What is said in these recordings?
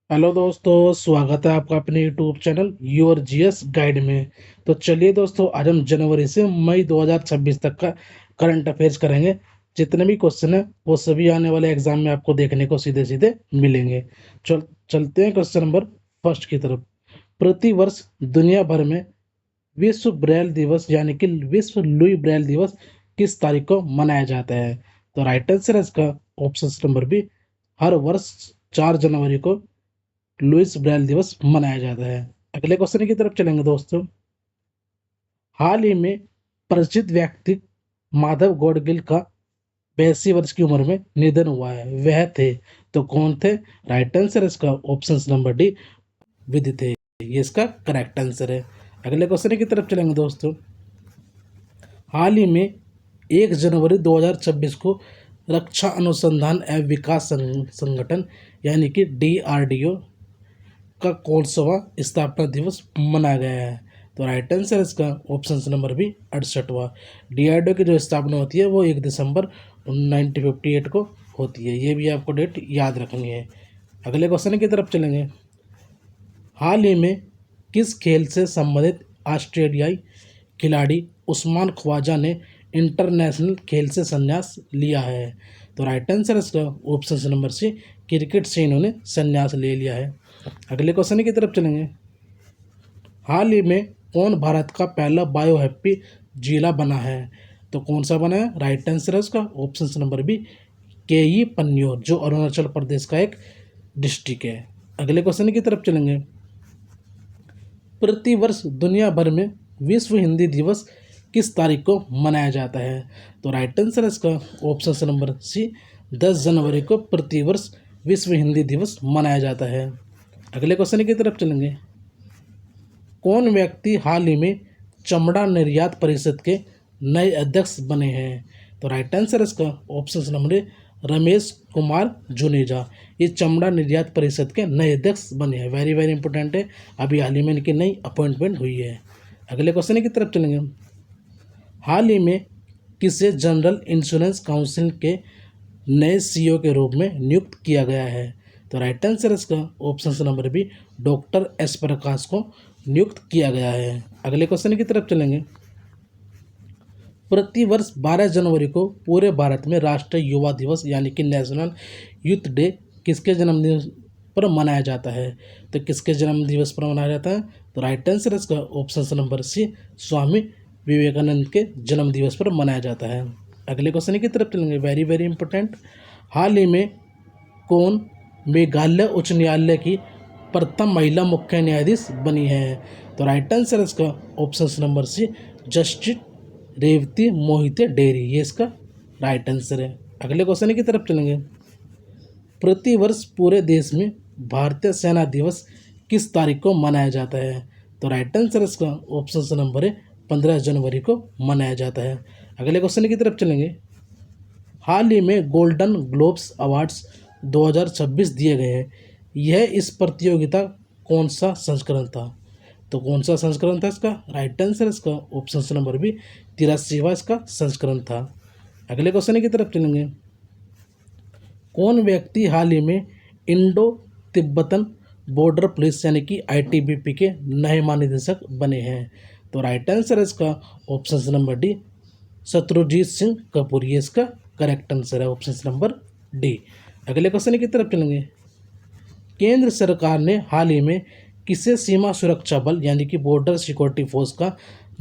Hello दोस्तों, स्वागत है आपका अपने YouTube channel your GS guide में। तो चलिए दोस्तों, आज हम जनवरी से मई 2026 तक का करंट अफेयर्स करेंगे। जितने भी क्वेश्चन है वो सभी आने वाले एग्जाम में आपको देखने को सीधे सीधे मिलेंगे। चलते हैं क्वेश्चन नंबर फर्स्ट की तरफ। प्रति वर्ष दुनिया भर में विश्व ब्रेल दिवस यानी कि विश्व लुई ब्रेल दिवस किस तारीख को मनाया जाता है? तो राइट आंसर है इसका ऑप्शन नंबर बी, हर वर्ष 4 जनवरी को लुइस ब्रेल दिवस मनाया जाता है। अगले क्वेश्चन की तरफ चलेंगे दोस्तों। हाल ही में प्रसिद्ध व्यक्ति माधव गौडगिल का 82 वर्ष की उम्र में निधन हुआ है, वह थे तो कौन थे? राइट आंसर इसका ऑप्शन नंबर डी, विधि थे। ये इसका करेक्ट आंसर है। अगले क्वेश्चन की तरफ चलेंगे दोस्तों। हाल ही में 1 जनवरी 2026 को रक्षा अनुसंधान एवं विकास संगठन यानी कि DRDO का कौनसवा स्थापना दिवस मनाया गया है? तो राइट आंसर इसका ऑप्शन नंबर बी, 68वां। DRDO की जो स्थापना होती है वो 1 दिसंबर 1958 को होती है। ये भी आपको डेट याद रखनी है। अगले क्वेश्चन की तरफ चलेंगे। हाल ही में किस खेल से संबंधित ऑस्ट्रेलियाई खिलाड़ी उस्मान ख्वाजा ने इंटरनेशनल खेल से संन्यास लिया है? तो राइट आंसर इसका ऑप्शन नंबर सी, क्रिकेट से इन्होंने संन्यास ले लिया है। अगले क्वेश्चन की तरफ चलेंगे। हाल ही में कौन भारत का पहला बायो हैप्पी जिला बना है? तो कौन सा बना है? राइट आंसर है उसका ऑप्शन नंबर बी, केई पन्योर, जो अरुणाचल प्रदेश का एक डिस्ट्रिक्ट है। अगले क्वेश्चन की तरफ चलेंगे। प्रति वर्ष दुनिया भर में विश्व हिंदी दिवस किस तारीख को मनाया जाता है? तो राइट आंसर है इसका ऑप्शन नंबर सी, 10 जनवरी को प्रतिवर्ष विश्व हिंदी दिवस मनाया जाता है। अगले क्वेश्चन की तरफ चलेंगे। कौन व्यक्ति हाल ही में चमड़ा निर्यात परिषद के नए अध्यक्ष बने हैं? तो राइट आंसर इसका ऑप्शन नंबर ए, रमेश कुमार जुनेजा। ये चमड़ा निर्यात परिषद के नए अध्यक्ष बने हैं। वेरी वेरी इंपॉर्टेंट है, अभी हाल ही में इनकी नई अपॉइंटमेंट हुई है। अगले क्वेश्चन की तरफ चलेंगे। हाल ही में किसे जनरल इंश्योरेंस काउंसिल के नए CEO के रूप में नियुक्त किया गया है? तो राइट आंसर इसका option number B, doctor S Prakash को नियुक्त किया गया है। अगले क्वेश्चन की तरफ चलेंगे। प्रति वर्ष 12 जनवरी को पूरे भारत में राष्ट्रीय युवा दिवस यानी कि नेशनल यूथ डे किसके जन्मदिन पर मनाया जाता है? तो किसके जन्म दिवस पर मनाया जाता है? तो राइट आंसर इसका ऑप्शन नंबर सी, स्वामी विवेकानंद के जन्म दिवस पर मनाया जाता है। अगले क्वेश्चन की तरफ चलेंगे। Very very important. हाल ही में कौन मेघालय उच्च न्यायालय की प्रथम महिला मुख्य न्यायाधीश बनी है? तो राइट आंसर इसका option number C, justice Revati Mohite Dere. ये इसका राइट आंसर है। अगले क्वेश्चन की तरफ चलेंगे। प्रति वर्ष पूरे देश में भारतीय सेना दिवस किस तारीख को मनाया जाता है? तो राइट आंसर इसका ऑप्शन नंबर है, 15 जनवरी को मनाया जाता है। अगले क्वेश्चन की तरफ चलेंगे। हाल ही में गोल्डन ग्लोब्स अवार्ड्स 2026 दिए गए हैं। यह इस प्रतियोगिता कौन सा संस्करण था? तो कौन सा संस्करण था इसका? राइट आंसर इसका ऑप्शन नंबर बी, 83वां इसका संस्करण था। अगले क्वेश्चन की तरफ चलेंगे। कौन व्यक्ति हाल ही में इंडो तिब्बतन बॉर्डर पुलिस यानी कि ITBP के नए महानिदेशक बने हैं? तो राइट आंसर है इसका option number D, Shatrujeet Singh Kapoor. ये इसका करेक्ट आंसर है ऑप्शन नंबर डी। अगले क्वेश्चन की तरफ चलेंगे। केंद्र सरकार ने हाल ही में किसे सीमा सुरक्षा बल यानी कि बॉर्डर सिक्योरिटी फोर्स का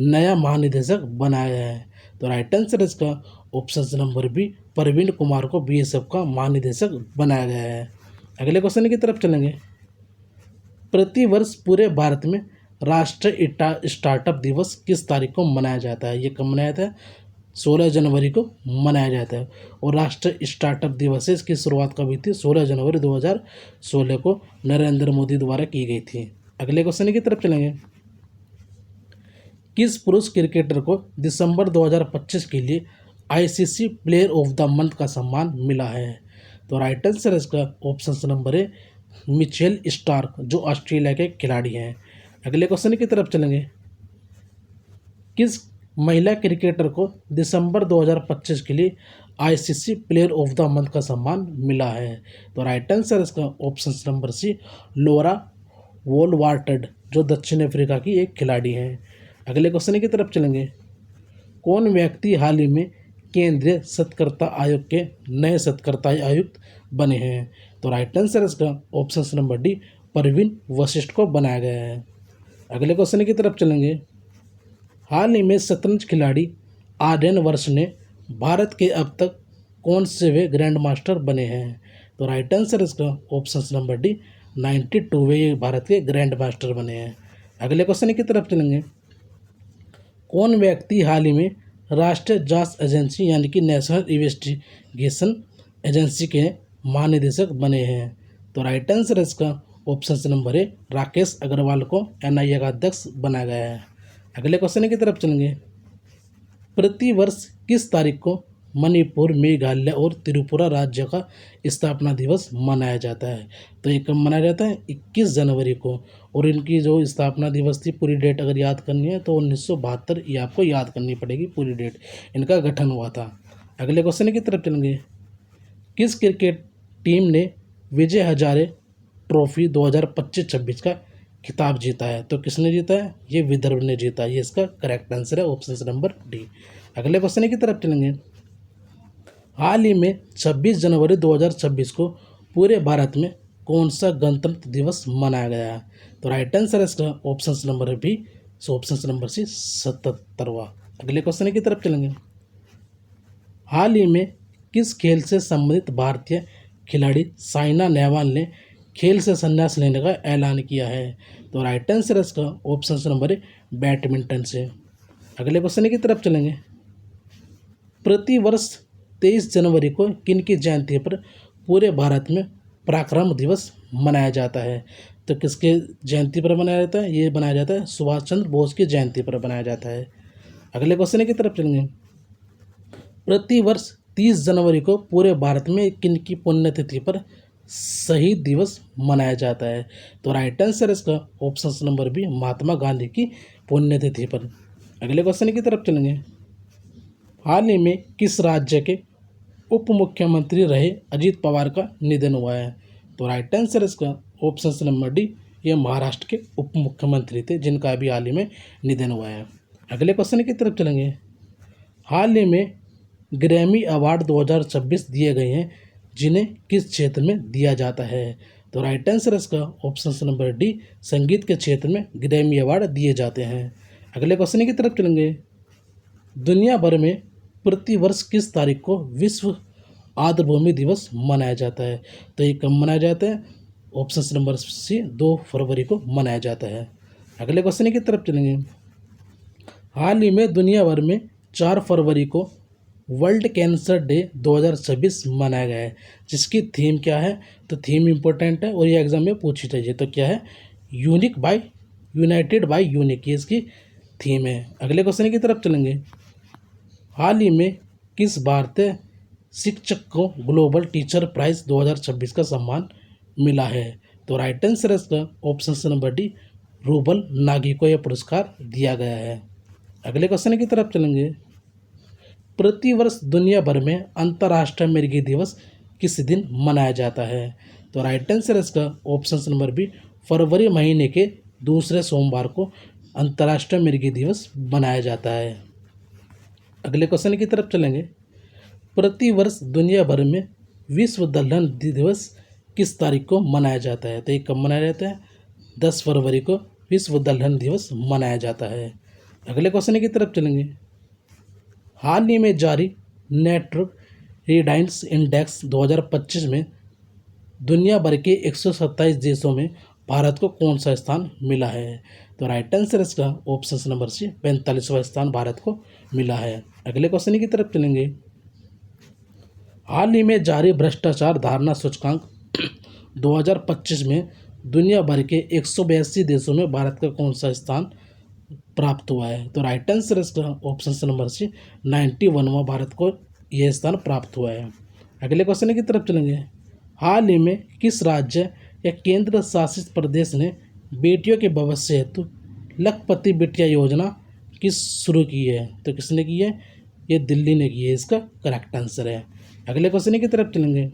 नया महानिदेशक बनाया है? तो राइट आंसर इसका option number B, Praveen Kumar को BSF का महानिदेशक बनाया गया है। अगले क्वेश्चन की तरफ चलेंगे। प्रति वर्ष पूरे भारत में राष्ट्रीय स्टार्टअप दिवस किस तारीख को मनाया जाता है? ये कब मनाया जाता है? 16 जनवरी को मनाया जाता है। और राष्ट्रीय स्टार्टअप दिवस से इसकी शुरुआत कब हुई थी? 16 जनवरी 2016 को नरेंद्र मोदी द्वारा की गई थी। अगले क्वेश्चन की तरफ चलेंगे। किस पुरुष क्रिकेटर को दिसंबर 2025 के लिए ICC player of the month का सम्मान मिला है? तो राइट आंसर इसका ऑप्शन नंबर है, मिचेल स्टार्क, जो ऑस्ट्रेलिया के खिलाड़ी हैं। अगले क्वेश्चन की तरफ चलेंगे। किस महिला क्रिकेटर को दिसंबर 2025 के लिए ICC player of the month का सम्मान मिला है? तो राइट आंसर इसका ऑप्शन नंबर सी, लोरा वोलवार्टेड, जो दक्षिण अफ्रीका की एक खिलाड़ी है। अगले क्वेश्चन की तरफ चलेंगे। कौन व्यक्ति हाल ही में केंद्रीय सतर्कता आयोग के नए सतर्कता आयुक्त बने हैं? तो राइट आंसर इसका option number D, Parveen Vashishtha को बनाया गया है। अगले क्वेश्चन की तरफ चलेंगे। हाल ही में शतरंज खिलाड़ी आर्यन वर्ष ने भारत के अब तक कौन से वे ग्रैंड मास्टर बने हैं? तो राइट आंसर इसका ऑप्शन नंबर डी, 92वें ये भारत के ग्रैंड मास्टर बने हैं। अगले क्वेश्चन की तरफ चलेंगे। कौन व्यक्ति हाल ही में राष्ट्रीय जांच एजेंसी यानी कि नेशनल इन्वेस्टिगेशन एजेंसी के महानिदेशक बने हैं? तो राइट आंसर इसका option number A, Rakesh Agrawal को एनआईए का अध्यक्ष बनाया गया है। अगले क्वेश्चन की तरफ चलेंगे। प्रतिवर्ष किस तारीख को मणिपुर, मेघालय और त्रिपुरा राज्य का स्थापना दिवस मनाया जाता है? तो ये कब मनाया जाता है? 21 जनवरी को। और इनकी जो स्थापना दिवस थी, पूरी डेट अगर याद करनी है तो 1972 ये आपको याद करनी पड़ेगी, पूरी डेट इनका गठन हुआ था। अगले क्वेश्चन की तरफ चलेंगे। किस क्रिकेट टीम ने विजय हजारे ट्रॉफी 2025-26 का खिताब जीता है? तो किसने जीता है? ये विदर्भ ने जीता है। ये इसका करेक्ट आंसर है, ऑप्शन नंबर डी। अगले क्वेश्चन की तरफ चलेंगे। हाल ही में 26 जनवरी 2026 को पूरे भारत में कौन सा गणतंत्र दिवस मनाया गया है? तो राइट आंसर है इसका option number B, option number C, 77वां। अगले क्वेश्चन की तरफ चलेंगे। हाल ही में किस खेल से संबंधित भारतीय खिलाड़ी साइना नेहवाल ने खेल से संन्यास लेने का ऐलान किया है? तो राइट आंसर है इसका ऑप्शन नंबर ए, बैडमिंटन से। अगले क्वेश्चन की तरफ चलेंगे। प्रतिवर्ष 23 जनवरी को किन की जयंती पर पूरे भारत में पराक्रम दिवस मनाया जाता है? तो किसके जयंती पर मनाया जाता है? ये मनाया जाता है सुभाष चंद्र बोस की जयंती पर मनाया जाता है। अगले क्वेश्चन की तरफ चलेंगे। प्रतिवर्ष 30 जनवरी को पूरे भारत में किन की पुण्यतिथि पर शहीद दिवस मनाया जाता है? तो राइट आंसर इसका option number B, Mahatma Gandhi की पुण्यतिथि पर। अगले क्वेश्चन की तरफ चलेंगे। हाल ही में किस राज्य के उप मुख्यमंत्री रहे अजीत पवार का निधन हुआ है? तो राइट आंसर इसका ऑप्शन नंबर डी, ये महाराष्ट्र के उप मुख्यमंत्री थे जिनका अभी हाल ही में निधन हुआ है। अगले क्वेश्चन की तरफ चलेंगे। हाल ही में ग्रैमी अवार्ड 2026 दिए गए हैं, जिन्हें किस क्षेत्र में दिया जाता है? तो राइट आंसर इसका ऑप्शन नंबर डी, संगीत के क्षेत्र में ग्रैमी अवार्ड दिए जाते हैं। अगले क्वेश्चन की तरफ चलेंगे। दुनिया भर में प्रतिवर्ष किस तारीख को विश्व आर्द्रभूमि दिवस मनाया जाता है? तो ये कब मनाया जाता है? ऑप्शन नंबर सी, 2 फरवरी को मनाया जाता है। अगले क्वेश्चन की तरफ चलेंगे। हाल ही में दुनिया भर में 4 फरवरी को वर्ल्ड कैंसर डे 2026 मनाया गया है, जिसकी थीम क्या है? तो थीम इम्पोर्टेंट है और ये एग्जाम में पूछी चाहिए। तो क्या है? Unique by united by unique, ये इसकी थीम है। अगले क्वेश्चन की तरफ चलेंगे। हाल ही में किस भारतीय शिक्षक को ग्लोबल टीचर प्राइज 2026 का सम्मान मिला है? तो राइट आंसर इसका option number D, rouble Nagi को यह पुरस्कार दिया गया है। अगले क्वेश्चन की तरफ चलेंगे। प्रतिवर्ष दुनिया भर में अंतर्राष्ट्रीय मिर्गी दिवस किस दिन मनाया जाता है? तो राइट आंसर इसका ऑप्शन नंबर बी, फरवरी महीने के दूसरे सोमवार को अंतर्राष्ट्रीय मिर्गी दिवस मनाया जाता है। अगले क्वेश्चन की तरफ चलेंगे। प्रतिवर्ष दुनिया भर में विश्व दलहन दिवस किस तारीख को मनाया जाता है? तो ये कब मनाया जाता है? 10 फरवरी को विश्व दलहन दिवस मनाया जाता है। अगले क्वेश्चन की तरफ चलेंगे। हाल ही में जारी नेट्रोडाइंस इंडेक्स 2025 में दुनिया भर के 127 देशों में भारत को कौन सा स्थान मिला है? तो राइट आंसर इसका ऑप्शन नंबर सी, 45वां स्थान भारत को मिला है। अगले क्वेश्चन की तरफ चलेंगे। हाल ही में जारी भ्रष्टाचार धारणा सूचकांक 2025 में दुनिया भर के 182 देशों में भारत का कौन सा स्थान प्राप्त हुआ है? तो राइट आंसर इसका ऑप्शन नंबर सी, 91वां भारत को यह स्थान प्राप्त हुआ है। अगले क्वेश्चन की तरफ चलेंगे। हाल ही में किस राज्य या केंद्र शासित प्रदेश ने बेटियों के भविष्य हेतु लखपति बिटिया योजना शुरू की है? तो किसने की है? ये दिल्ली ने की है, इसका करेक्ट आंसर है। अगले क्वेश्चन की तरफ चलेंगे।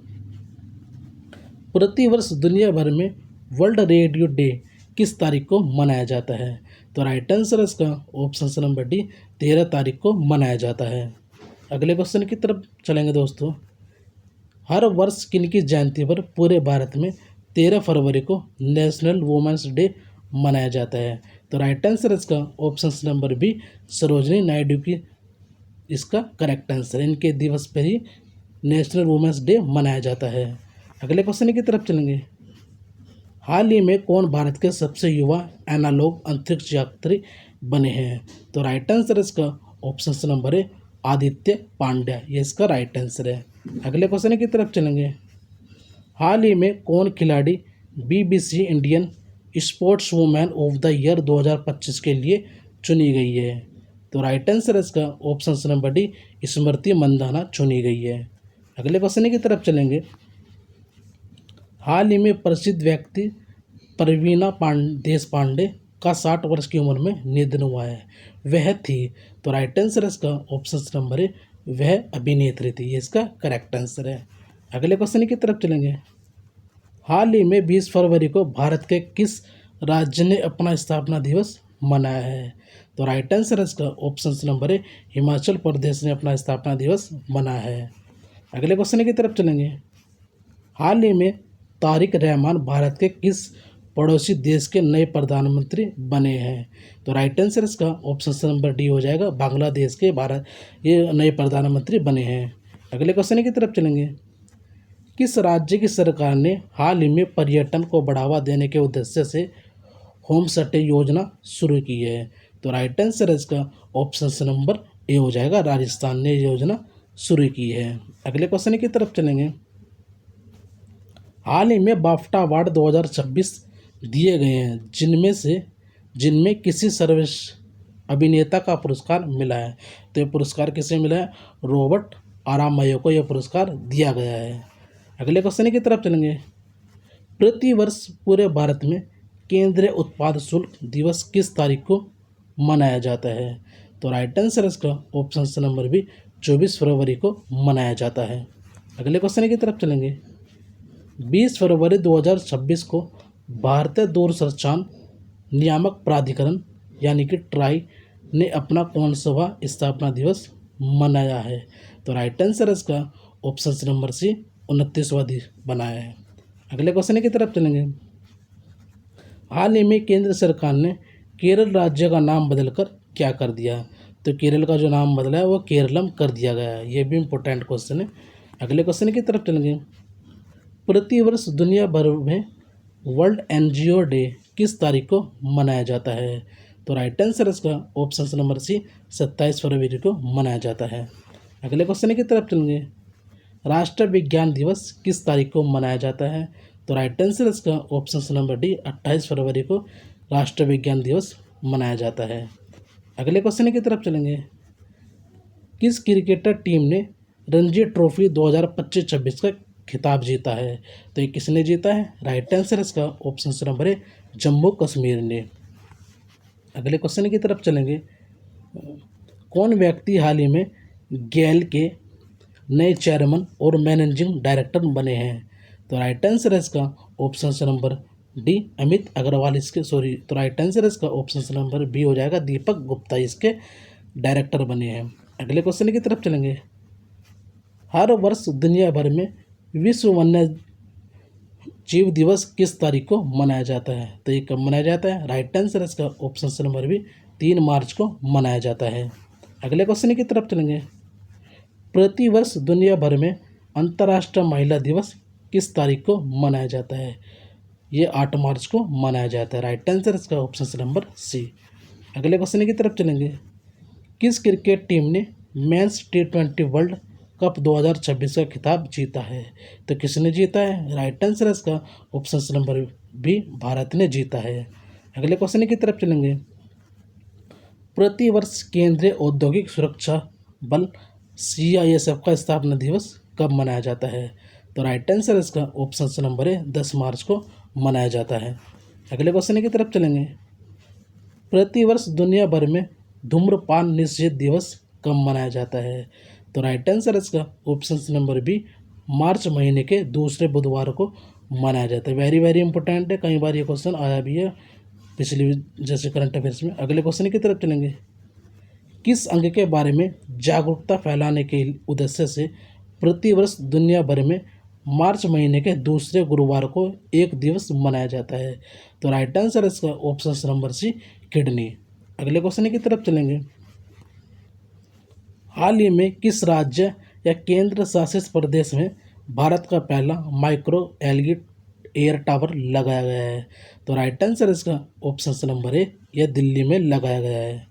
प्रतिवर्ष दुनिया भर में वर्ल्ड रेडियो डे किस तारीख को मनाया जाता है? तो राइट आंसर है इसका ऑप्शन नंबर डी, 13 तारीख को मनाया जाता है। अगले क्वेश्चन की तरफ चलेंगे दोस्तों। हर वर्ष किनकी जयंती पर पूरे भारत में 13 फरवरी को नेशनल वुमेन्स डे मनाया जाता है? तो राइट आंसर है इसका option number B, Sarojini Naidu की इसका करेक्ट आंसर। इनके दिवस पर ही नेशनल वुमेन्स डे मनाया जाता है। अगले क्वेश्चन की तरफ चलेंगे। हाल ही में कौन भारत के सबसे युवा एनालॉग अंतरिक्ष यात्री बने हैं? तो राइट आंसर इसका ऑप्शन नंबर है आदित्य पांड्या, ये इसका राइट आंसर है। अगले क्वेश्चन की तरफ चलेंगे। हाल ही में कौन खिलाड़ी BBC Indian sports women of the year 2025 के लिए चुनी गई है? तो राइट आंसर इसका ऑप्शन नंबर डी, स्मृति मंदाना चुनी गई है। अगले क्वेश्चन की तरफ चलेंगे। हाल ही में प्रसिद्ध व्यक्ति प्रवीणा देशपांडे का 60 वर्ष की उम्र में निधन हुआ है, वह थी? तो राइट आंसर इसका ऑप्शन नंबर है वह अभिनेत्री थी, ये इसका करेक्ट आंसर है। अगले क्वेश्चन की तरफ चलेंगे। हाल ही में 20 फरवरी को भारत के किस राज्य ने अपना स्थापना दिवस मनाया है? तो राइट आंसर इसका ऑप्शन नंबर है हिमाचल प्रदेश ने अपना स्थापना दिवस मनाया है। अगले क्वेश्चन की तरफ चलेंगे। हाल ही में तारिक रहमान भारत के किस पड़ोसी देश के नए प्रधानमंत्री बने हैं? तो राइट आंसर इसका ऑप्शन नंबर डी हो जाएगा, बांग्लादेश के भारत ये नए प्रधानमंत्री बने हैं। अगले क्वेश्चन की तरफ चलेंगे। किस राज्य की सरकार ने हाल ही में पर्यटन को बढ़ावा देने के उद्देश्य से होम स्टे योजना शुरू की है? तो राइट आंसर इसका ऑप्शन नंबर ए हो जाएगा, राजस्थान ने योजना शुरू की है। अगले क्वेश्चन की तरफ चलेंगे। हाल ही में बाफ्टा अवार्ड 2026 दिए गए हैं, जिनमें किसी सर्वश्रेष्ठ अभिनेता का पुरस्कार मिला है? तो ये पुरस्कार किसे मिला है? रॉबर्ट आरामायो को यह पुरस्कार दिया गया है। अगले क्वेश्चन की तरफ चलेंगे। प्रतिवर्ष पूरे भारत में केंद्रीय उत्पाद शुल्क दिवस किस तारीख को मनाया जाता है? तो राइट आंसर इसका ऑप्शन नंबर बी, 24 फरवरी को मनाया जाता है। अगले क्वेश्चन की तरफ चलेंगे। 20 फरवरी 2026 को भारतीय दूरसंचार नियामक प्राधिकरण यानी कि ट्राई ने अपना कौन सा स्थापना दिवस मनाया है? तो राइट आंसर इसका ऑप्शन नंबर सी, 29वां दिवस बनाया है। अगले क्वेश्चन की तरफ चलेंगे। हाल ही में केंद्र सरकार ने केरल राज्य का नाम बदलकर क्या कर दिया? तो केरल का जो नाम बदला है वो केरलम कर दिया गया है, ये भी इम्पोर्टेंट क्वेश्चन है। अगले क्वेश्चन की तरफ चलेंगे। प्रतिवर्ष दुनिया भर में वर्ल्ड एनजीओ डे किस तारीख को मनाया जाता है? तो राइट आंसर इसका ऑप्शन नंबर सी, 27 फरवरी को मनाया जाता है। अगले क्वेश्चन की तरफ चलेंगे। राष्ट्रीय विज्ञान दिवस किस तारीख को मनाया जाता है? तो राइट आंसर इसका ऑप्शन नंबर डी, 28 फरवरी को राष्ट्रीय विज्ञान दिवस मनाया जाता है। अगले क्वेश्चन की तरफ चलेंगे। किस क्रिकेटर टीम ने रणजी ट्रॉफी 2025-26 का खिताब जीता है? तो ये किसने जीता है? राइट आंसर इसका ऑप्शन नंबर है जम्मू कश्मीर ने। अगले क्वेश्चन की तरफ चलेंगे। कौन व्यक्ति हाल ही में गेल के नए चेयरमैन और मैनेजिंग डायरेक्टर बने हैं? तो राइट आंसर है इसका option number D, Amit Agrawal तो राइट आंसर इसका ऑप्शन नंबर बी हो जाएगा, दीपक गुप्ता इसके डायरेक्टर बने हैं। अगले क्वेश्चन की तरफ चलेंगे। हर वर्ष दुनिया भर में विश्व वन्य जीव दिवस किस तारीख को मनाया जाता है? तो ये कब मनाया जाता है? राइट आंसर इसका ऑप्शन नंबर बी, 3 मार्च को मनाया जाता है। अगले क्वेश्चन की तरफ चलेंगे। प्रतिवर्ष दुनिया भर में अंतर्राष्ट्रीय महिला दिवस किस तारीख को मनाया जाता है? ये 8 मार्च को मनाया जाता है। राइट आंसर इसका ऑप्शन नंबर सी। अगले क्वेश्चन की तरफ चलेंगे। किस क्रिकेट टीम ने मेंस T20 वर्ल्ड कप 2026 का खिताब जीता है? तो किसने जीता है? राइट आंसर इसका ऑप्शन नंबर बी, भारत ने जीता है। अगले क्वेश्चन की तरफ चलेंगे। प्रतिवर्ष केंद्रीय औद्योगिक सुरक्षा बल CISF का स्थापना दिवस कब मनाया जाता है? तो राइट आंसर इसका ऑप्शन नंबर है 10 मार्च को मनाया जाता है। अगले क्वेश्चन की तरफ चलेंगे। प्रतिवर्ष दुनिया भर में धूम्रपान निषेध दिवस कब मनाया जाता है? तो राइट आंसर इसका ऑप्शन नंबर बी, मार्च महीने के दूसरे बुधवार को मनाया जाता है। वेरी वेरी इंपॉर्टेंट है, कई बार ये क्वेश्चन आया भी है पिछली जैसे करंट अफेयर्स में। अगले क्वेश्चन की तरफ चलेंगे। किस अंग के बारे में जागरूकता फैलाने के उद्देश्य से प्रतिवर्ष दुनिया भर में मार्च महीने के दूसरे गुरुवार को एक दिवस मनाया जाता है? तो राइट आंसर इसका ऑप्शन नंबर सी, किडनी। अगले क्वेश्चन की तरफ चलेंगे। हाल ही में किस राज्य या केंद्र शासित प्रदेश में भारत का पहला माइक्रो एलईडी एयर टावर लगाया गया है? तो राइट आंसर इसका ऑप्शन नंबर ए, यह दिल्ली में लगाया गया है।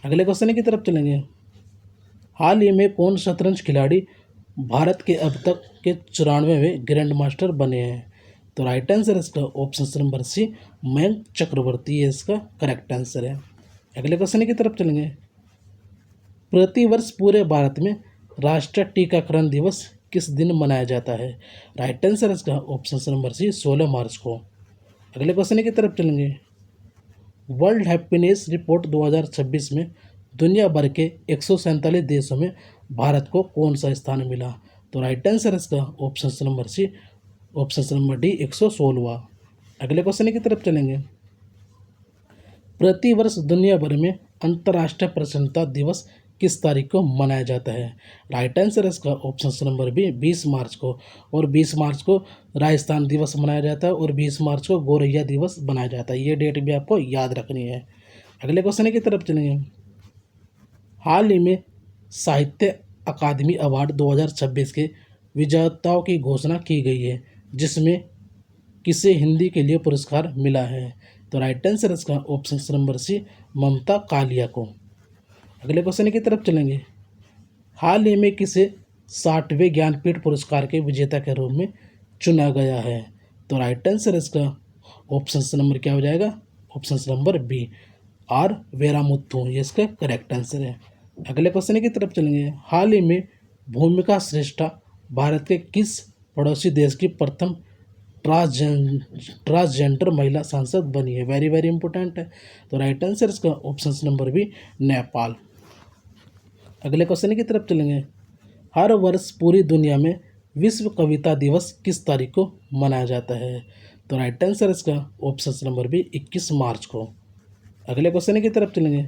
अगले क्वेश्चन की तरफ चलेंगे। हाल ही में कौन शतरंज खिलाड़ी भारत के अब तक के 94वें ग्रैंड मास्टर बने हैं? तो राइट आंसर इसका ऑप्शन नंबर सी, मयंक चक्रवर्ती, ये इसका करेक्ट आंसर है। अगले क्वेश्चन की तरफ चलेंगे। प्रतिवर्ष पूरे भारत में राष्ट्रीय टीकाकरण दिवस किस दिन मनाया जाता है? राइट आंसर इसका ऑप्शन नंबर सी, 16 मार्च को। अगले क्वेश्चन की तरफ चलेंगे। वर्ल्ड हैप्पीनेस रिपोर्ट 2026 में दुनिया भर के 147 देशों में भारत को कौन सा स्थान मिला? तो राइट आंसर इसका option number C, option number D, 116वां। अगले क्वेश्चन की तरफ चलेंगे। प्रतिवर्ष दुनिया भर में अंतर्राष्ट्रीय प्रसन्नता दिवस किस तारीख को मनाया जाता है? राइट आंसर इसका ऑप्शन नंबर बी, 20 मार्च को। और 20 मार्च को राजस्थान दिवस मनाया जाता है और 20 मार्च को गोरैया दिवस मनाया जाता है। ये डेट भी आपको याद रखनी है। अगले क्वेश्चन की तरफ चलेंगे। हाल ही में साहित्य अकादमी अवार्ड 2026 के विजेताओं की घोषणा की गई है, जिसमें किसे हिंदी के लिए पुरस्कार मिला है? तो राइट आंसर इसका ऑप्शन नंबर सी, ममता कालिया को। अगले क्वेश्चन की तरफ चलेंगे। हाल ही में किसे 60वें ज्ञानपीठ पुरस्कार के विजेता के रूप में चुना गया है? तो राइट आंसर इसका ऑप्शन नंबर क्या हो जाएगा? ऑप्शन नंबर बी, आर वेरामुथु, ये इसका करेक्ट आंसर है। अगले क्वेश्चन की तरफ चलेंगे। हाल ही में भूमिका श्रेष्ठा भारत के किस पड़ोसी देश की प्रथम ट्रांसजेंडर महिला सांसद बनी है? वेरी वेरी इंपॉर्टेंट है। तो राइट आंसर इसका ऑप्शन नंबर बी, नेपाल। अगले क्वेश्चन की तरफ चलेंगे। हर वर्ष पूरी दुनिया में विश्व कविता दिवस किस तारीख को मनाया जाता है? तो राइट आंसर इसका ऑप्शन नंबर बी, 21 मार्च को। अगले क्वेश्चन की तरफ चलेंगे।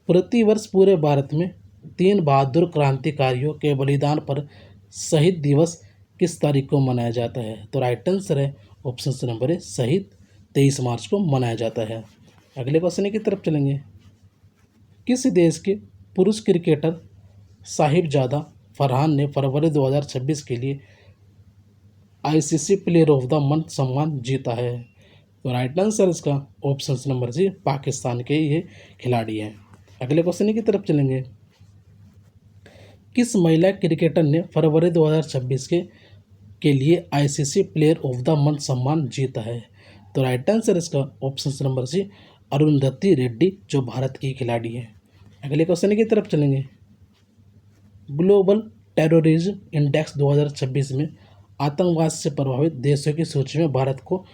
प्रतिवर्ष पूरे भारत में 3 बहादुर क्रांतिकारियों के बलिदान पर शहीद दिवस किस तारीख को मनाया जाता है? तो राइट आंसर है ऑप्शन नंबर ए, शहीद 23 मार्च को मनाया जाता है। अगले क्वेश्चन की तरफ चलेंगे। किस देश के पुरुष क्रिकेटर साहिबजादा फरहान ने फरवरी 2026 के लिए ICC player of the month सम्मान जीता है? तो राइट आंसर इसका ऑप्शन नंबर सी, पाकिस्तान के ये खिलाड़ी हैं। अगले क्वेश्चन की तरफ चलेंगे। किस महिला क्रिकेटर ने फरवरी 2026 के लिए ICC player of the month सम्मान जीता है? तो राइट आंसर इसका option number C, Arundhati Reddy, जो भारत की खिलाड़ी है। अगले क्वेश्चन की तरफ चलेंगे। ग्लोबल टेररिज्म इंडेक्स 2026 में आतंकवाद से प्रभावित देशों की सूची में भारत को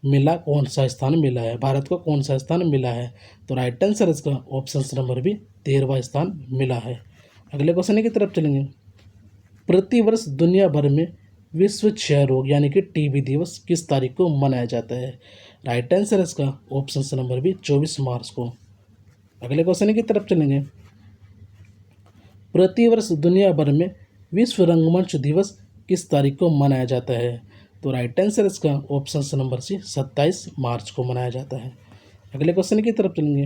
कौन सा स्थान मिला है? भारत को कौन सा स्थान मिला है? तो राइट आंसर इसका ऑप्शन नंबर बी, 13वां स्थान मिला है। अगले क्वेश्चन की तरफ चलेंगे। प्रतिवर्ष दुनिया भर में विश्व क्षय रोग यानी कि टीबी दिवस किस तारीख को मनाया जाता है? राइट आंसर इसका ऑप्शन नंबर बी, 24 मार्च को। अगले क्वेश्चन की तरफ चलेंगे। प्रतिवर्ष दुनिया भर में विश्व रंगमंच दिवस किस तारीख को मनाया जाता है? तो राइट आंसर इसका ऑप्शन नंबर सी, 27 मार्च को मनाया जाता है। अगले क्वेश्चन की तरफ चलेंगे।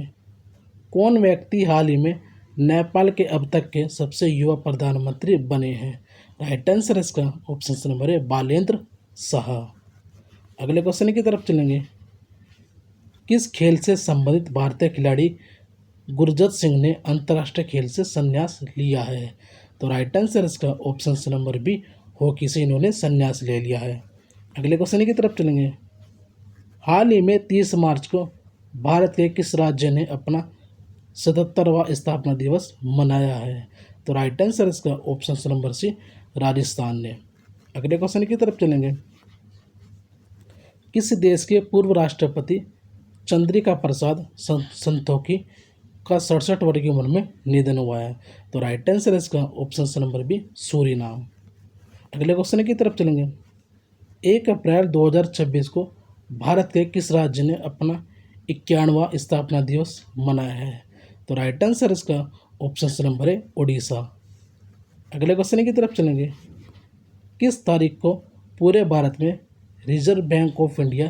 कौन व्यक्ति हाल ही में नेपाल के अब तक के सबसे युवा प्रधानमंत्री बने हैं? राइट आंसर इसका ऑप्शन नंबर है, बालेंद्र शाह। अगले क्वेश्चन की तरफ चलेंगे। किस खेल से संबंधित भारतीय खिलाड़ी गुरजत सिंह ने अंतर्राष्ट्रीय खेल से संन्यास लिया है? तो राइट आंसर इसका ऑप्शन नंबर बी, हॉकी से इन्होंने संन्यास ले लिया है। अगले क्वेश्चन की तरफ चलेंगे। हाल ही में 30 मार्च को भारत के किस राज्य ने अपना 77वां स्थापना दिवस मनाया है? तो राइट आंसर इसका ऑप्शन नंबर सी, राजस्थान ने। अगले क्वेश्चन की तरफ चलेंगे। किस देश के पूर्व राष्ट्रपति चंद्रिका प्रसाद संतोखी का 67 वर्ष की उम्र में निधन हुआ है। तो राइट आंसर है इसका ऑप्शन नंबर बी सूरीनाम। अगले क्वेश्चन की तरफ चलेंगे। 1 अप्रैल 2026 को भारत के किस राज्य ने अपना 91वां स्थापना दिवस मनाया है? तो राइट आंसर इसका ऑप्शन नंबर है उड़ीसा। अगले क्वेश्चन की तरफ चलेंगे। किस तारीख को पूरे भारत में रिजर्व बैंक ऑफ इंडिया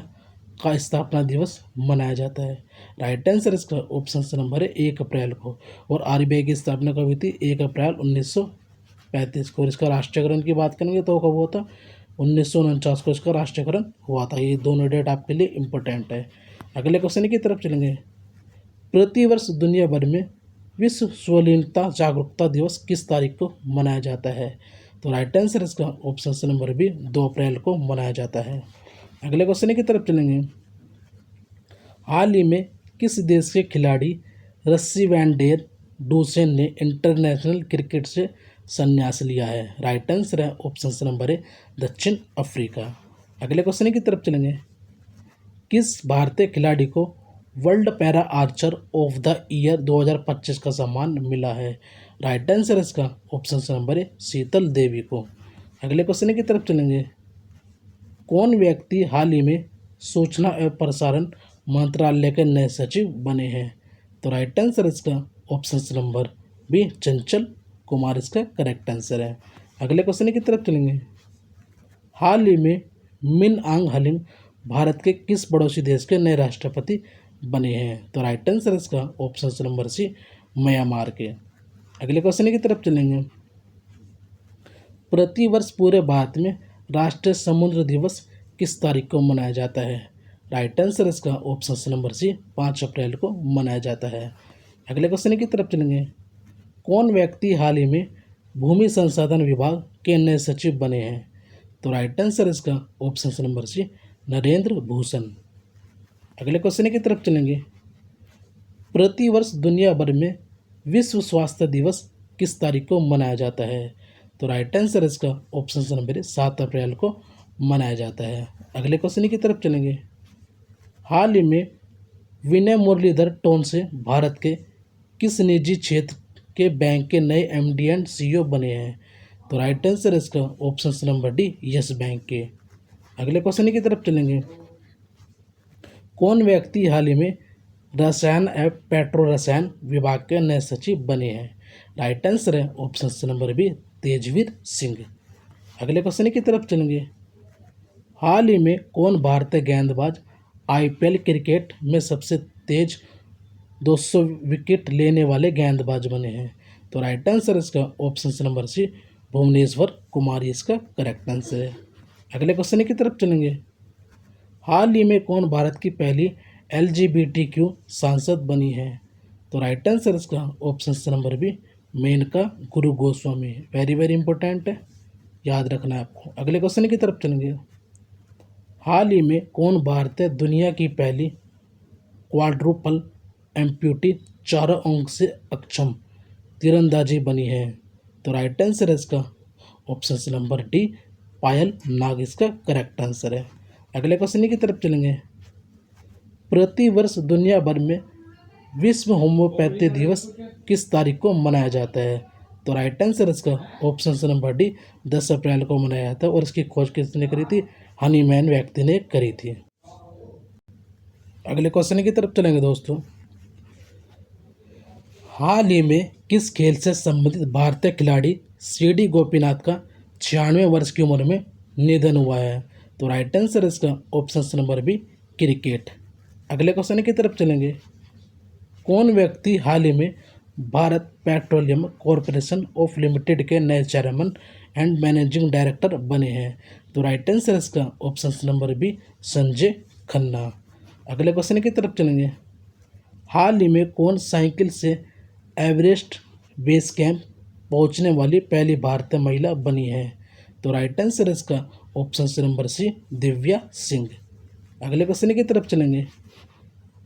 का स्थापना दिवस मनाया जाता है? राइट आंसर इसका ऑप्शन नंबर है 1 अप्रैल को। और आरबीआई की स्थापना कब हुई थी? 1 अप्रैल 1935 को। और इसका राष्ट्रीयकरण की बात करेंगे तो कब हुआ था? 1949 को इसका राष्ट्रीयकरण हुआ था। ये दोनों डेट आपके लिए इम्पोर्टेंट है। अगले क्वेश्चन की तरफ चलेंगे। प्रतिवर्ष दुनिया भर में विश्व स्वलीनता जागरूकता दिवस किस तारीख को मनाया जाता है? तो राइट आंसर इसका ऑप्शन नंबर बी 2 अप्रैल को मनाया जाता है। अगले क्वेश्चन की तरफ चलेंगे। हाल ही में किस देश के खिलाड़ी रस्सी वैन डेर डूसेन ने इंटरनेशनल क्रिकेट से संन्यास लिया है? राइट आंसर है ऑप्शन नंबर है दक्षिण अफ्रीका। अगले क्वेश्चन की तरफ चलेंगे। किस भारतीय खिलाड़ी को world para Archer of the year 2025 का सम्मान मिला है? राइट आंसर इसका ऑप्शन नंबर है शीतल देवी को। अगले क्वेश्चन की तरफ चलेंगे। कौन व्यक्ति हाल ही में सूचना एवं प्रसारण मंत्रालय के नए सचिव बने हैं? तो राइट आंसर इसका option number B Chanchal Kumar इसका करेक्ट आंसर है। अगले क्वेश्चन की तरफ चलेंगे। हाल ही में मिन आंग हलिंग भारत के किस पड़ोसी देश के नए राष्ट्रपति बने हैं? तो राइट आंसर इसका ऑप्शन नंबर सी म्यांमार के। अगले क्वेश्चन की तरफ चलेंगे। प्रतिवर्ष पूरे भारत में राष्ट्रीय समुद्र दिवस किस तारीख को मनाया जाता है? राइट आंसर इसका ऑप्शन नंबर सी 5 अप्रैल को मनाया जाता है। अगले क्वेश्चन की तरफ चलेंगे। कौन व्यक्ति हाल ही में भूमि संसाधन विभाग के नए सचिव बने हैं? तो राइट आंसर इसका option number C Narendra Bhushan. अगले क्वेश्चन की तरफ चलेंगे। प्रतिवर्ष दुनिया भर में विश्व स्वास्थ्य दिवस किस तारीख को मनाया जाता है? तो राइट आंसर इसका ऑप्शन नंबर 7 अप्रैल को मनाया जाता है। अगले क्वेश्चन की तरफ चलेंगे। हाल ही में विनय मुरलीधर टोन से भारत के किस निजी क्षेत्र के बैंक के नए एमडी एंड सीईओ बने हैं? तो राइट आंसर इसका option number D yes bank के। अगले क्वेश्चन की तरफ चलेंगे। कौन व्यक्ति हाल ही में रसायन एवं पेट्रो रसायन विभाग के नए सचिव बने हैं? राइट आंसर है option number B Tejveer Singh. अगले क्वेश्चन की तरफ चलेंगे। हाल ही में कौन भारतीय गेंदबाज आईपीएल क्रिकेट में सबसे तेज 200 विकेट लेने वाले गेंदबाज बने हैं? तो राइट आंसर इसका option number C Bhuvneshwar Kumar इसका करेक्ट आंसर है। अगले क्वेश्चन की तरफ चलेंगे। हाल ही में कौन भारत की पहली LGBTQ सांसद बनी है? तो राइट आंसर इसका ऑप्शन नंबर बी मेनका गुरु गोस्वामी। वेरी वेरी इंपॉर्टेंट है, याद रखना है आपको। अगले क्वेश्चन की तरफ चलेंगे। हाल ही में कौन भारतीय दुनिया की पहली क्वाड्रुपल एम्प्यूटी चारों अंग से अक्षम तीरंदाजी बनी है? तो राइट आंसर है इसका ऑप्शन नंबर डी पायल नाग इसका करेक्ट आंसर है। अगले क्वेश्चन की तरफ चलेंगे। प्रतिवर्ष दुनिया भर में विश्व होम्योपैथी दिवस किस तारीख को मनाया जाता है? तो राइट आंसर इसका ऑप्शन नंबर डी 10 अप्रैल को मनाया जाता है। और इसकी खोज किसने करी थी? हनीमैन व्यक्ति ने करी थी। अगले क्वेश्चन की तरफ चलेंगे दोस्तों। हाल ही में किस खेल से संबंधित भारतीय खिलाड़ी सीडी गोपीनाथ का 96वें वर्ष की उम्र में निधन हुआ है? तो राइट आंसर इसका ऑप्शन नंबर बी क्रिकेट। अगले क्वेश्चन की तरफ चलेंगे। कौन व्यक्ति हाल ही में Bharat Petroleum Corporation of Limited के नए चेयरमैन एंड मैनेजिंग डायरेक्टर बने हैं? तो राइट आंसर इसका option number B Sanjay Khanna. अगले क्वेश्चन की तरफ चलेंगे। हाल ही में कौन साइकिल से एवरेस्ट बेस कैंप पहुंचने वाली पहली भारतीय महिला बनी है? तो राइट आंसर इसका option number C Divya Singh. अगले क्वेश्चन की तरफ चलेंगे।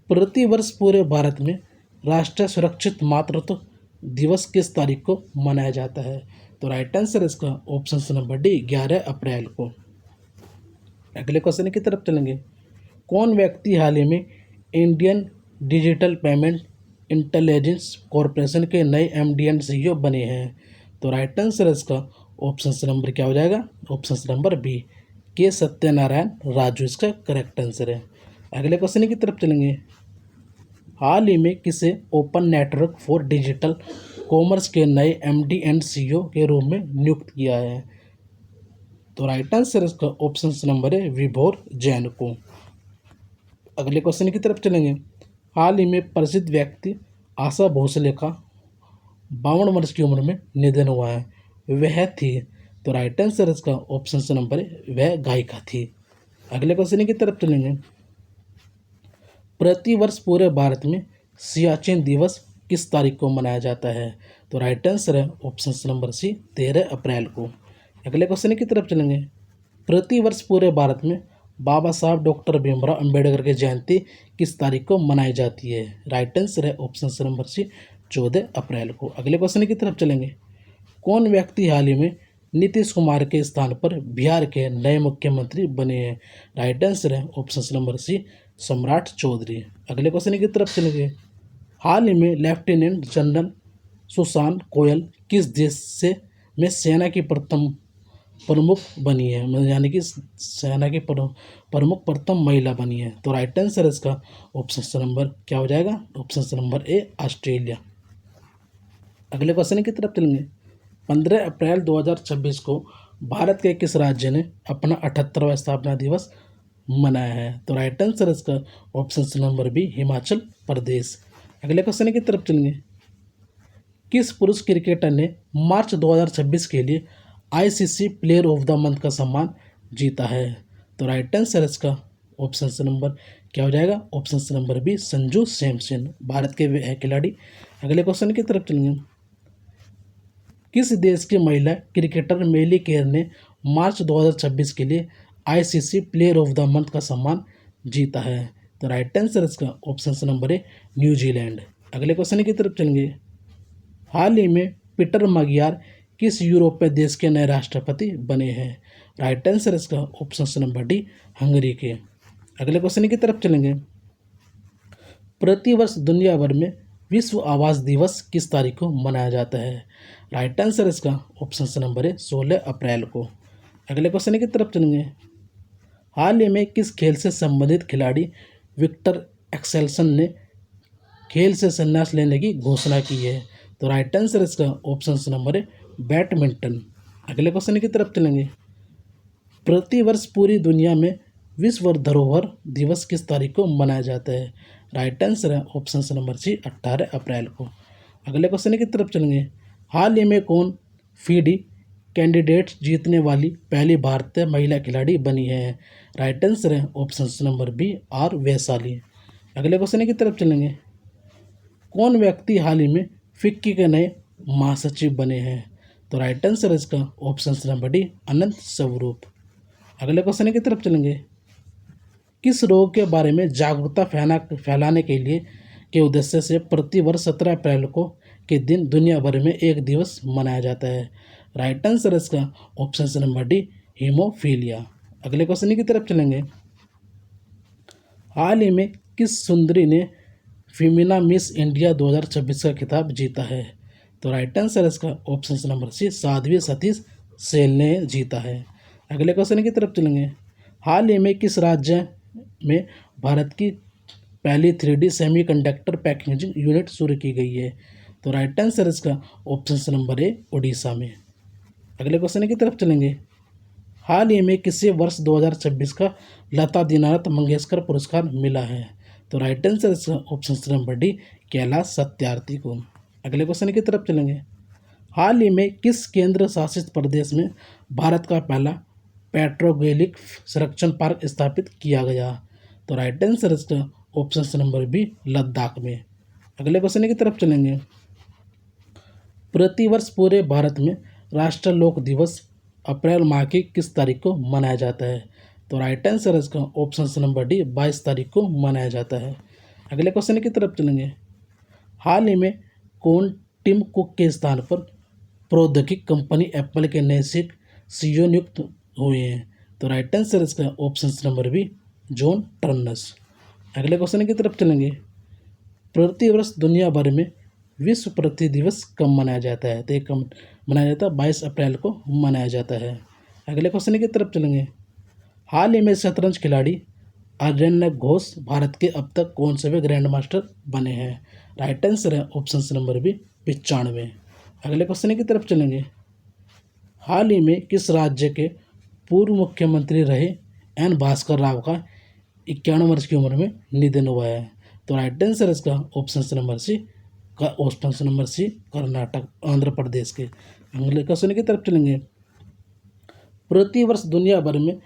प्रतिवर्ष पूरे भारत में राष्ट्रीय सुरक्षित मातृत्व दिवस किस तारीख को मनाया जाता है? तो राइट आंसर इसका ऑप्शन नंबर डी 11 अप्रैल को। अगले क्वेश्चन की तरफ चलेंगे। कौन व्यक्ति हाल ही में Indian digital payment intelligence corporation के नए एमडी एंड सीईओ बने हैं। तो राइट आंसर इसका ऑप्शन नंबर क्या हो जाएगा, ऑप्शन नंबर बी, के सत्यनारायण राजू इसका करेक्ट आंसर है। अगले क्वेश्चन की तरफ चलेंगे। हाल ही में किसे open network for digital commerce के नए एमडी एंड सीईओ के रूप में नियुक्त किया है? तो राइट आंसर इसका ऑप्शन नंबर है विभोर जैन को। अगले क्वेश्चन की तरफ चलेंगे। हाल ही में प्रसिद्ध व्यक्ति आशा भोसले का 52 वर्ष की उम्र में निधन हुआ है, वह थी? तो राइट आंसर इसका ऑप्शन नंबर है वह गायिका थी। अगले क्वेश्चन की तरफ चलेंगे। प्रतिवर्ष पूरे भारत में सियाचिन दिवस किस तारीख को मनाया जाता है? तो राइट आंसर है ऑप्शन नंबर सी, 13 अप्रैल को। अगले क्वेश्चन की तरफ चलेंगे। प्रतिवर्ष पूरे भारत में बाबा साहब डॉक्टर भीमराव अंबेडकर की जयंती किस तारीख को मनाई जाती है? राइट आंसर है ऑप्शन नंबर सी, 14 अप्रैल को। अगले क्वेश्चन की तरफ चलेंगे। कौन व्यक्ति हाल ही में नीतीश कुमार के स्थान पर बिहार के नए मुख्यमंत्री बने हैं? राइट आंसर है ऑप्शन नंबर सी, सम्राट चौधरी। अगले क्वेश्चन की तरफ चलेंगे। हाल ही में लेफ्टिनेंट जनरल सुशांत कोयल किस देश से में सेना की प्रथम प्रमुख बनी है, मतलब यानी कि सेना की प्रमुख प्रथम महिला बनी है? तो राइट आंसर इसका ऑप्शन नंबर क्या हो जाएगा, ऑप्शन नंबर ए, ऑस्ट्रेलिया। अगले क्वेश्चन की तरफ चलेंगे। 15 अप्रैल 2026 को भारत के किस राज्य ने अपना 78वां स्थापना दिवस मनाया है? तो राइट आंसर इसका option number B, Himachal Pradesh. अगले क्वेश्चन की तरफ चलेंगे। किस पुरुष क्रिकेटर ने मार्च 2026 के लिए ICC player of the month का सम्मान जीता है? तो राइट आंसर इसका ऑप्शन नंबर क्या हो जाएगा, option number B, Sanju Samson, Bharat के वे हैं खिलाड़ी। अगले क्वेश्चन की तरफ चलेंगे। किस देश की महिला क्रिकेटर मेली केर ने मार्च 2026 के लिए ICC player of the month का सम्मान जीता है? तो राइट आंसर इसका ऑप्शन नंबर है न्यूजीलैंड। अगले क्वेश्चन की तरफ चलेंगे। हाल ही में पीटर मगियार किस यूरोपीय देश के नए राष्ट्रपति बने हैं? राइट आंसर इसका ऑप्शन नंबर डी, हंगरी के। अगले क्वेश्चन की तरफ चलेंगे। प्रतिवर्ष दुनिया भर में विश्व आवास दिवस किस तारीख को मनाया जाता है? राइट आंसर इसका ऑप्शन नंबर है 16 अप्रैल को। अगले क्वेश्चन की तरफ चलेंगे। हाल ही में किस खेल से संबंधित खिलाड़ी विक्टर एक्सेल्सन ने खेल से संन्यास लेने की घोषणा की है? तो राइट आंसर इसका ऑप्शन नंबर है बैडमिंटन। अगले क्वेश्चन की तरफ चलेंगे। प्रतिवर्ष पूरी दुनिया में विश्व धरोहर दिवस किस तारीख को मनाया जाता है? राइट आंसर है ऑप्शन नंबर सी, 18 अप्रैल को। अगले क्वेश्चन की तरफ चलेंगे। हाल ही में कौन फीडी कैंडिडेट जीतने वाली पहली भारतीय महिला खिलाड़ी बनी है? राइट आंसर है option number B, R Vaishali. अगले क्वेश्चन की तरफ चलेंगे। कौन व्यक्ति हाल ही में फिक्की के नए महासचिव बने हैं? तो राइट आंसर है इसका ऑप्शन नंबर डी, अनंत स्वरूप। अगले क्वेश्चन की तरफ चलेंगे। किस रोग के बारे में जागरूकता फैलाने के लिए के उद्देश्य से प्रतिवर्ष 17 अप्रैल को के दिन दुनिया भर में एक दिवस मनाया जाता है? राइट आंसर इसका ऑप्शन नंबर डी, हीमोफीलिया। अगले क्वेश्चन की तरफ चलेंगे। हाल ही में किस सुंदरी ने फीमिना मिस इंडिया 2026 का खिताब जीता है? तो राइट आंसर इसका option number C, Sadhvi Satish Sail ने जीता है। अगले क्वेश्चन की तरफ चलेंगे। हाल ही में किस राज्य में भारत की पहली 3D सेमीकंडक्टर पैकेजिंग यूनिट शुरू की गई है? तो राइट आंसर इसका ऑप्शन नंबर ए, उड़ीसा में। अगले क्वेश्चन की तरफ चलेंगे। हाल ही में किसी वर्ष 2026 का लता दीनानाथ मंगेशकर पुरस्कार मिला है? तो राइट आंसर इसका option number D, Kailash Satyarthi को। अगले क्वेश्चन की तरफ चलेंगे। हाल ही में किस केंद्र शासित प्रदेश में भारत का पहला पेट्रोगेलिक संरक्षण पार्क स्थापित किया गया? तो राइट आंसर इसका ऑप्शन नंबर बी, लद्दाख में। अगले क्वेश्चन की तरफ चलेंगे। प्रतिवर्ष पूरे भारत में राष्ट्रीय लोक दिवस अप्रैल माह की किस तारीख को मनाया जाता है? तो राइट आंसर इसका ऑप्शन नंबर डी, 22 तारीख को मनाया जाता है। अगले क्वेश्चन की तरफ चलेंगे। हाल ही में कौन टिम कुक के स्थान पर प्रौद्योगिकी कंपनी एप्पल के नए सीईओ नियुक्त हुए हैं? तो राइट आंसर इसका option number B, John Ternus. अगले क्वेश्चन की तरफ चलेंगे। प्रतिवर्ष दुनिया भर में विश्व पृथ्वी दिवस कब मनाया जाता है? तो ये कब मनाया जाता है? 22 अप्रैल को मनाया जाता है। अगले क्वेश्चन की तरफ चलेंगे। हाल ही में शतरंज खिलाड़ी आर्यन घोष भारत के अब तक कौन से वे ग्रैंड मास्टर बने हैं? राइट आंसर है ऑप्शन नंबर बी 95। अगले क्वेश्चन की तरफ चलेंगे। हाल ही में किस राज्य के पूर्व मुख्यमंत्री रहे एन भास्कर राव का 91 वर्ष की उम्र में निधन हुआ है? तो राइट आंसर इसका option number C Karnataka Andhra Pradesh के। अगले क्वेश्चन की तरफ चलेंगे। प्रतिवर्ष दुनिया भर में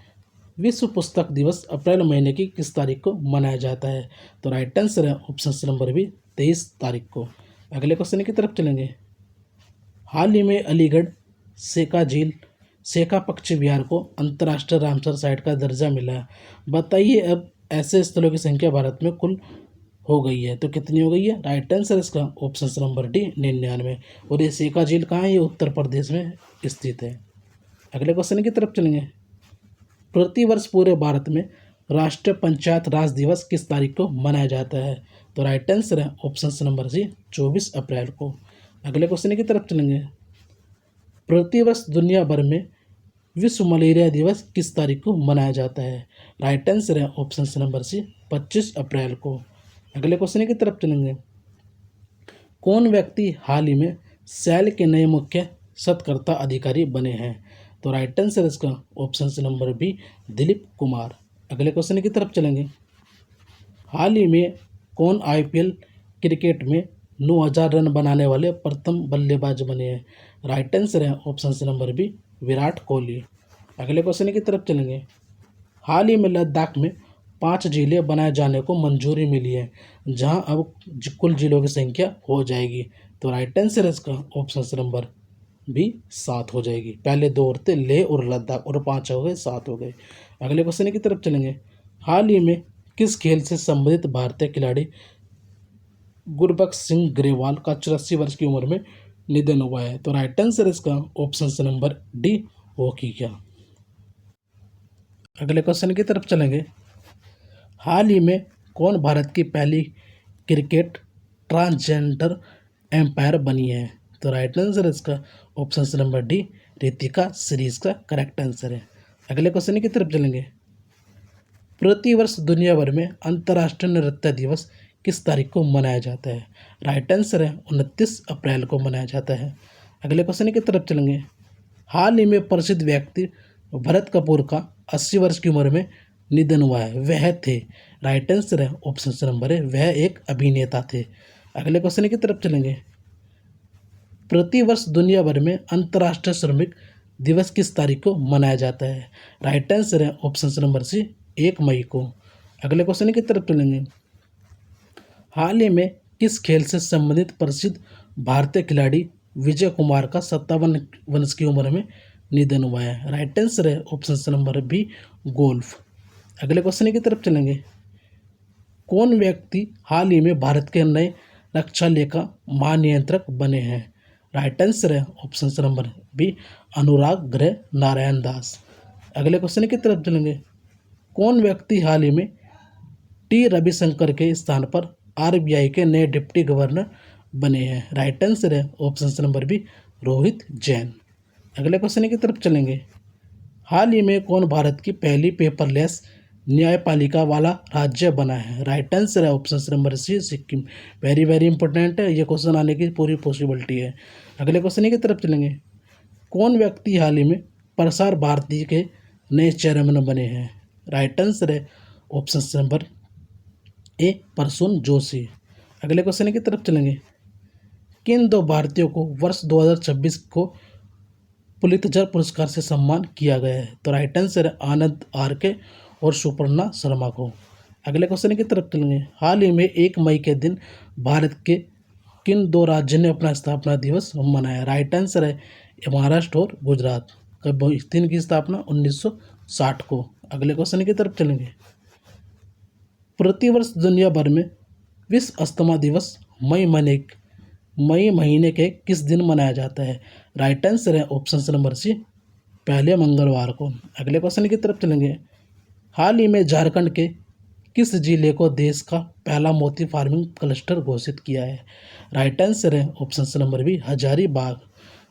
विश्व पुस्तक दिवस अप्रैल महीने की किस तारीख को मनाया जाता है? तो राइट आंसर है ऑप्शन नंबर बी 23 तारीख को। अगले क्वेश्चन की तरफ चलेंगे। हाल ही में अलीगढ़ सेका पक्षी विहार को अंतर्राष्ट्रीय रामसर साइट का दर्जा मिला है। बताइए अब ऐसे स्थलों की संख्या भारत में कुल हो गई है तो कितनी हो गई है? राइट आंसर इसका ऑप्शन नंबर डी 99। और ये सेका झील कहाँ है? ये उत्तर प्रदेश में स्थित है। अगले क्वेश्चन की तरफ चलेंगे। प्रतिवर्ष पूरे भारत में राष्ट्रीय पंचायत राज दिवस किस तारीख को मनाया जाता है? तो राइट आंसर है ऑप्शन नंबर सी 24 अप्रैल को। अगले क्वेश्चन की तरफ चलेंगे। प्रतिवर्ष दुनिया भर में विश्व मलेरिया दिवस किस तारीख को मनाया जाता है? राइट आंसर है ऑप्शन नंबर सी 25 अप्रैल को। अगले क्वेश्चन की तरफ चलेंगे। कौन व्यक्ति हाल ही में सेल के नए मुख्य सत्कर्ता अधिकारी बने हैं? तो राइट आंसर इसका option number B Dilip Kumar. अगले क्वेश्चन की तरफ चलेंगे। हाल ही में कौन आईपीएल क्रिकेट में 9000 रन बनाने वाले प्रथम बल्लेबाज बने हैं? राइट आंसर है option number B Virat Kohli. अगले क्वेश्चन की तरफ चलेंगे। हाल ही में लद्दाख में 5 झीलें बनाए जाने को मंजूरी मिली है, जहां अब कुल झीलों की संख्या हो जाएगी। तो राइट आंसर है इसका ऑप्शन नंबर भी 7 हो जाएगी। पहले 2 और थे, लेह और लद्दाख, और 5 हो गए, 7 हो गए। अगले क्वेश्चन की तरफ चलेंगे। हाल ही में किस खेल से संबंधित भारतीय खिलाड़ी गुरबख्श सिंह ग्रेवाल का 84 वर्ष की उम्र में निधन हुआ है? तो राइट आंसर इसका ऑप्शन नंबर डी हॉकी का। अगले क्वेश्चन की तरफ चलेंगे। हाल ही में कौन भारत की पहली क्रिकेट ट्रांसजेंडर एम्पायर बनी है? तो राइट आंसर इसका option number D Ritika series का करेक्ट आंसर है। अगले क्वेश्चन की तरफ चलेंगे। प्रतिवर्ष दुनिया भर में अंतर्राष्ट्रीय नृत्य दिवस किस तारीख को मनाया जाता है? राइट आंसर है 29 अप्रैल को मनाया जाता है। अगले क्वेश्चन की तरफ चलेंगे। हाल ही में प्रसिद्ध व्यक्ति भरत कपूर का 80 वर्ष की उम्र में निधन हुआ है, वह थे? राइट आंसर है ऑप्शन नंबर है वह एक अभिनेता थे। अगले क्वेश्चन की तरफ चलेंगे। प्रतिवर्ष दुनिया भर में अंतर्राष्ट्रीय श्रमिक दिवस किस तारीख को मनाया जाता है? राइट आंसर है ऑप्शन नंबर सी 1 मई को। अगले क्वेश्चन की तरफ चलेंगे। हाल ही में किस खेल से संबंधित प्रसिद्ध भारतीय खिलाड़ी विजय कुमार का 57 वर्ष की उम्र में निधन हुआ है? राइट आंसर है ऑप्शन नंबर बी गोल्फ। अगले क्वेश्चन की तरफ चलेंगे। कौन व्यक्ति हाल ही में भारत के नए रक्षा लेखा महानियंत्रक बने हैं? राइट आंसर है ऑप्शन नंबर बी अनुराग ग्रह नारायण दास। अगले क्वेश्चन की तरफ चलेंगे। कौन व्यक्ति हाल ही में टी रविशंकर के स्थान पर आरबीआई के नए डिप्टी गवर्नर बने हैं? राइट आंसर है option number B Rohit Jain. अगले क्वेश्चन की तरफ चलेंगे। हाल ही में कौन भारत की पहली पेपरलेस न्यायपालिका वाला राज्य बना है? राइट आंसर है option number C Sikkim. Very very important है, ये क्वेश्चन आने की पूरी पॉसिबिलिटी है। अगले क्वेश्चन की तरफ चलेंगे। कौन व्यक्ति हाल ही में प्रसार भारती के नए चेयरमैन बने हैं? राइट आंसर है option number A Prasoon Joshi. अगले क्वेश्चन की तरफ चलेंगे। किन 2 भारतीयों को वर्ष 2026 को पुलित्जर पुरस्कार से सम्मान किया गया है? तो राइट आंसर है आनंद आरके और सुपर्णा शर्मा को। अगले क्वेश्चन की तरफ चलेंगे। हाल ही में 1 मई के दिन भारत के किन 2 राज्यों ने अपना स्थापना दिवस मनाया? राइट आंसर है महाराष्ट्र और गुजरात। कब हुई थी इनकी स्थापना? 1960 को। अगले क्वेश्चन की तरफ चलेंगे। प्रतिवर्ष दुनिया भर में विश्व अस्थमा दिवस मई महीने के किस दिन मनाया जाता है? राइट आंसर है ऑप्शन नंबर सी पहले मंगलवार को। अगले क्वेश्चन की तरफ चलेंगे। हाल ही में झारखंड के किस जिले को देश का पहला मोती फार्मिंग क्लस्टर घोषित किया है? राइट आंसर है ऑप्शन नंबर बी हजारीबाग।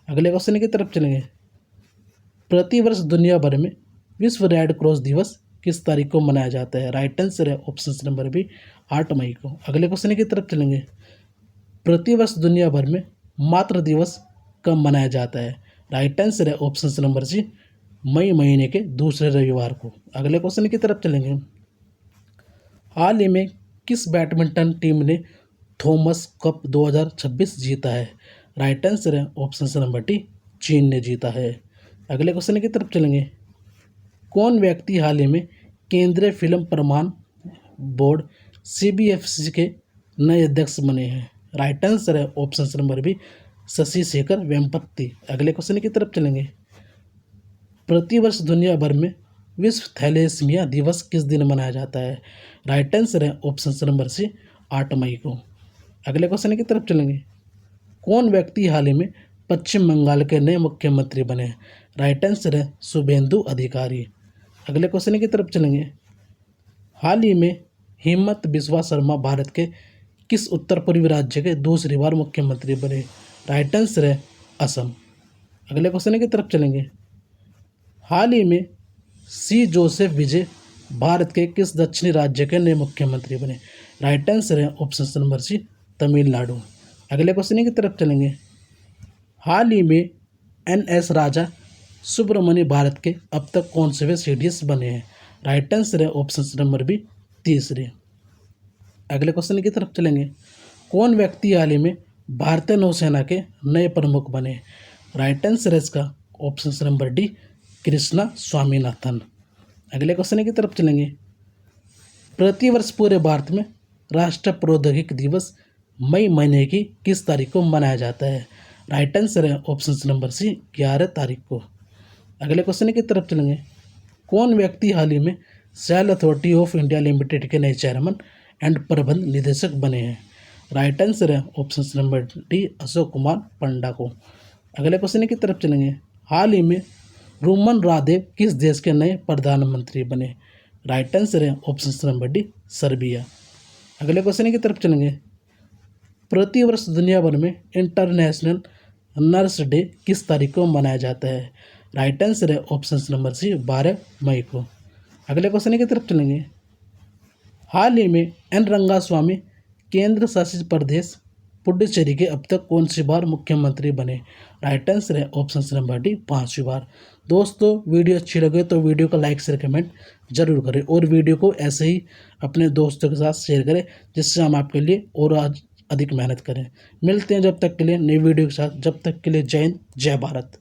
अगले क्वेश्चन की तरफ चलेंगे। प्रतिवर्ष दुनिया भर में विश्व रेड क्रॉस दिवस किस तारीख को मनाया जाता है? राइट आंसर है ऑप्शन नंबर बी 8 मई को। अगले क्वेश्चन की तरफ चलेंगे। प्रतिवर्ष दुनिया भर में मातृ दिवस कब मनाया जाता है? राइट आंसर है ऑप्शन नंबर सी मई महीने के दूसरे रविवार को। अगले क्वेश्चन की तरफ चलेंगे। हाल ही में किस बैडमिंटन टीम ने थॉमस कप 2026 जीता है? राइट आंसर है ऑप्शन नंबर डी चीन ने जीता है। अगले क्वेश्चन की तरफ चलेंगे। कौन व्यक्ति हाल ही में केंद्रीय फिल्म प्रमाण बोर्ड CBFC के नए अध्यक्ष बने हैं? राइट आंसर है option number B Shashi Shekhar Vempati. अगले क्वेश्चन की तरफ चलेंगे। प्रतिवर्ष दुनिया भर में विश्व थैलेसीमिया दिवस किस दिन मनाया जाता है? राइट आंसर है ऑप्शन नंबर सी 8 मई को। अगले क्वेश्चन की तरफ चलेंगे। कौन व्यक्ति हाल ही में पश्चिम बंगाल के नए मुख्यमंत्री बने हैं? राइट आंसर है शुभेंदु अधिकारी। अगले क्वेश्चन की तरफ चलेंगे। हाल ही में हिमंत बिस्वा शर्मा भारत के किस उत्तर पूर्वी राज्य के दूसरी बार मुख्यमंत्री बने? राइट आंसर है असम। अगले क्वेश्चन की तरफ चलेंगे। हाल ही में सी जोसेफ विजय भारत के किस दक्षिणी राज्य के नए मुख्यमंत्री बने? राइट आंसर है ऑप्शन नंबर सी तमिलनाडु। अगले क्वेश्चन की तरफ चलेंगे। हाल ही में NS राजा सुब्रमण्य भारत के अब तक कौन से वे CDS बने हैं? राइट आंसर है ऑप्शन नंबर बी तीसरे। अगले क्वेश्चन की तरफ चलेंगे। कौन व्यक्ति हाल ही में भारतीय नौसेना के नए प्रमुख बने? राइट आंसर है इसका option number D Krishna Swaminathan. अगले क्वेश्चन की तरफ चलेंगे। प्रतिवर्ष पूरे भारत में राष्ट्रीय प्रौद्योगिकी दिवस मई महीने की किस तारीख को मनाया जाता है? राइट आंसर है ऑप्शन नंबर सी 11 तारीख को। अगले क्वेश्चन की तरफ चलेंगे। कौन व्यक्ति हाल ही में steel authority of India limited के नए चेयरमैन एंड प्रबंध निदेशक बने हैं? राइट आंसर है option number D Ashok Kumar Panda को। अगले क्वेश्चन की तरफ चलेंगे। हाल ही में रुमन रादेव किस देश के नए प्रधानमंत्री बने? राइट आंसर है ऑप्शन नंबर डी सर्बिया। अगले क्वेश्चन की तरफ चलेंगे। प्रतिवर्ष दुनिया भर में इंटरनेशनल नर्स डे किस तारीख को मनाया जाता है? राइट आंसर है ऑप्शन नंबर सी 12 मई को। अगले क्वेश्चन की तरफ चलेंगे। हाल ही में एन रंगास्वामी केंद्र शासित प्रदेश पुडुचेरी के अब तक कौन सी बार मुख्यमंत्री बने? राइट आंसर है ऑप्शन नंबर डी 5वीं बार। दोस्तों वीडियो अच्छी लगे तो वीडियो को लाइक शेयर कमेंट जरूर करें और वीडियो को ऐसे ही अपने दोस्तों के साथ शेयर करें जिससे हम आपके लिए और आज अधिक मेहनत करें। मिलते हैं जब तक के लिए नई वीडियो के साथ। जब तक के लिए जय हिंद जय भारत।